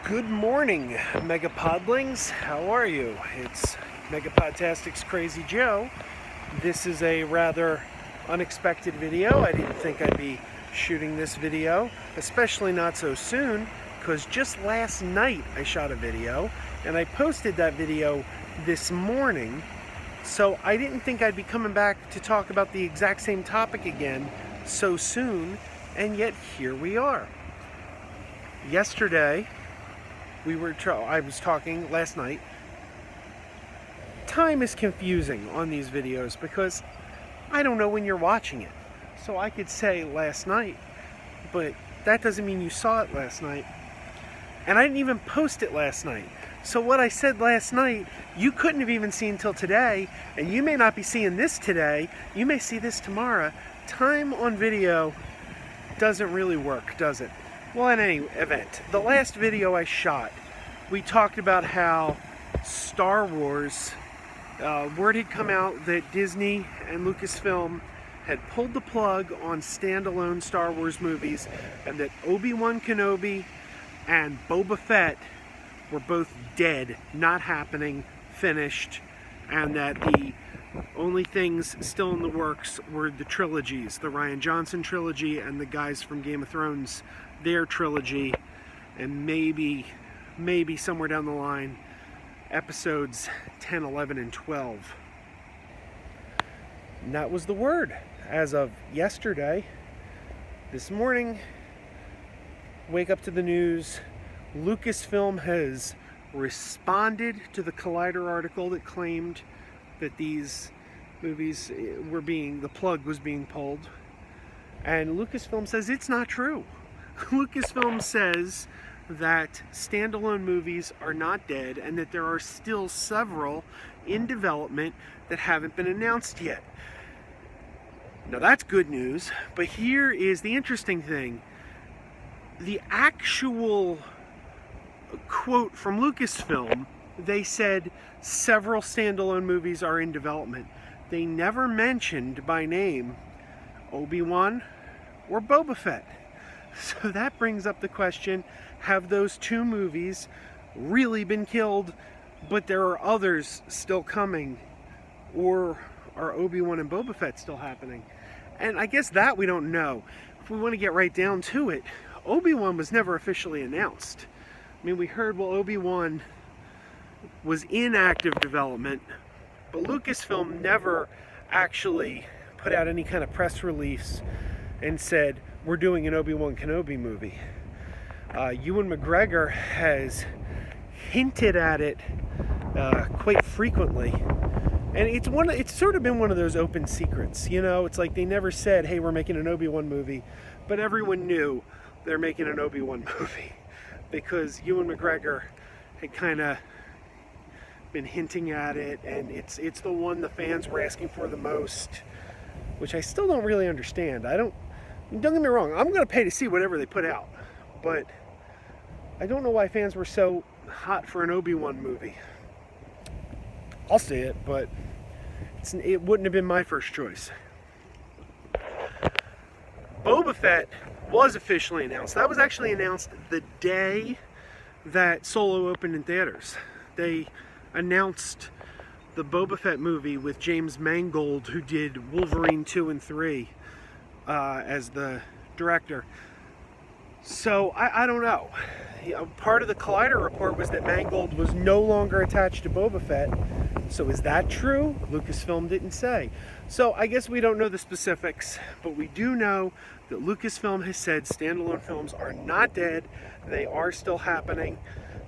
Good morning, MegaPodlings. How are you? It's MegaPodTastic's Crazy Joe. This is a rather unexpected video. I didn't think I'd be shooting this video, especially not so soon, because just last night I shot a video, and I posted that video this morning, so I didn't think I'd be coming back to talk about the exact same topic again so soon, and yet here we are. Yesterday, I was talking last night. Time is confusing on these videos because I don't know when you're watching it. So I could say last night, but that doesn't mean you saw it last night. And I didn't even post it last night. So what I said last night, you couldn't have even seen till today, and you may not be seeing this today. You may see this tomorrow. Time on video doesn't really work, does it? Well, in any event, the last video I shot, we talked about how Star Wars, word had come out that Disney and Lucasfilm had pulled the plug on standalone Star Wars movies, and that Obi-Wan Kenobi and Boba Fett were both dead, not happening, finished, and that the only things still in the works were the trilogies, the Rian Johnson trilogy and the guys from Game of Thrones, their trilogy, and maybe somewhere down the line, episodes 10, 11, and 12. And that was the word as of yesterday. This morning, wake up to the news, Lucasfilm has responded to the Collider article that claimed that these movies the plug was being pulled. And Lucasfilm says it's not true. Lucasfilm says that standalone movies are not dead and that there are still several in development that haven't been announced yet. Now that's good news, but here is the interesting thing. The actual quote from Lucasfilm, they said several standalone movies are in development. They never mentioned by name Obi-Wan or Boba Fett. So that brings up the question, have those two movies really been killed, but there are others still coming? Or are Obi-Wan and Boba Fett still happening? And I guess that we don't know. If we want to get right down to it, Obi-Wan was never officially announced. I mean, we heard, well, Obi-Wan was in active development, but Lucasfilm never actually put out any kind of press release and said, we're doing an Obi-Wan Kenobi movie. Ewan McGregor has hinted at it quite frequently, and it's sort of been one of those open secrets. You know, it's like they never said, hey, we're making an Obi-Wan movie, but everyone knew they're making an Obi-Wan movie because Ewan McGregor had kind of been hinting at it, and it's the one the fans were asking for the most, which I still don't really understand. Don't get me wrong, I'm going to pay to see whatever they put out, but I don't know why fans were so hot for an Obi-Wan movie. I'll see it, but it wouldn't have been my first choice. Boba Fett was officially announced. That was actually announced the day that Solo opened in theaters. They announced the Boba Fett movie with James Mangold, who did Wolverine 2 and 3, as the director. So I don't know. Part of the Collider report was that Mangold was no longer attached to Boba Fett. So is that true? Lucasfilm didn't say. So I guess we don't know the specifics, but we do know that Lucasfilm has said standalone films are not dead. They are still happening.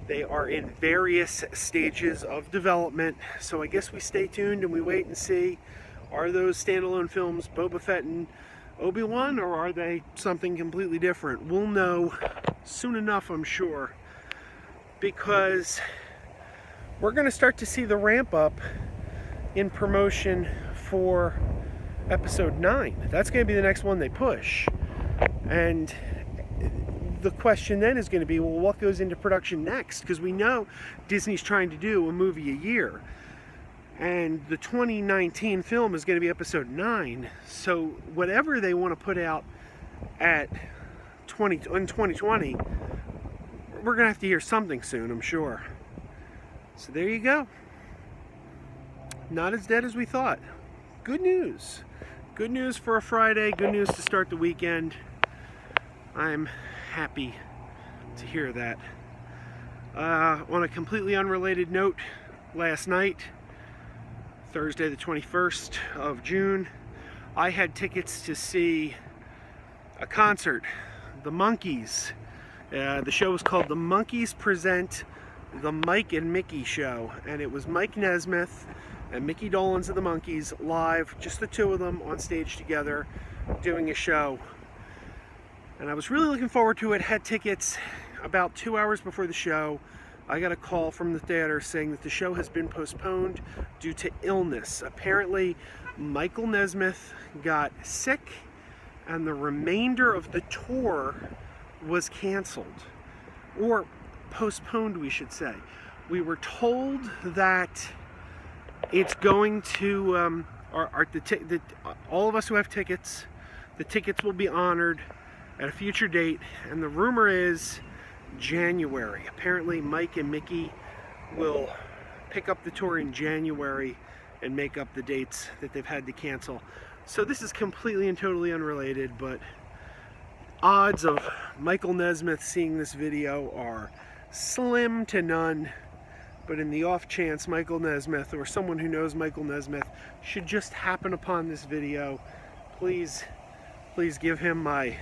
They are in various stages of development. So I guess we stay tuned and we wait and see. Are those standalone films Boba Fett and Obi-Wan, or are they something completely different? We'll know soon enough, I'm sure, because we're going to start to see the ramp up in promotion for episode 9. That's going to be the next one they push. And the question then is going to be, well, what goes into production next? Because we know Disney's trying to do a movie a year. And the 2019 film is going to be episode 9. So whatever they want to put out in 2020 we're gonna have to hear something soon, I'm sure. So there you go. Not as dead as we thought. Good news. Good news for a Friday. Good news to start the weekend. I'm happy to hear that. On a completely unrelated note, last night, Thursday the 21st of June, I had tickets to see a concert, the Monkees. The show was called The Monkees Present The Mike and Mickey Show, and it was Mike Nesmith and Mickey Dolenz of the Monkees live, just the two of them on stage together doing a show. And I was really looking forward to it. Had tickets. About 2 hours before the show, I got a call from the theater saying that the show has been postponed due to illness. Apparently, Michael Nesmith got sick, and the remainder of the tour was canceled, or postponed, we should say. We were told that it's going to, all of us who have tickets, the tickets will be honored at a future date, and the rumor is January. Apparently Mike and Mickey will pick up the tour in January and make up the dates that they've had to cancel. So this is completely and totally unrelated, but odds of Michael Nesmith seeing this video are slim to none. But in the off chance Michael Nesmith or someone who knows Michael Nesmith should just happen upon this video, please give him my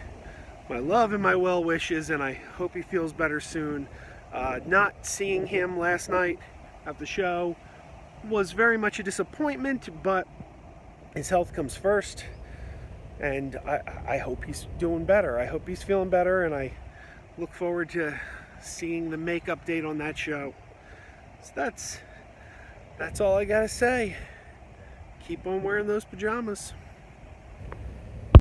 love and my well wishes, and I hope he feels better soon. Not seeing him last night at the show was very much a disappointment, but his health comes first, and I hope he's doing better. I hope he's feeling better, and I look forward to seeing the makeup date on that show. So that's all I gotta say. Keep on wearing those pajamas.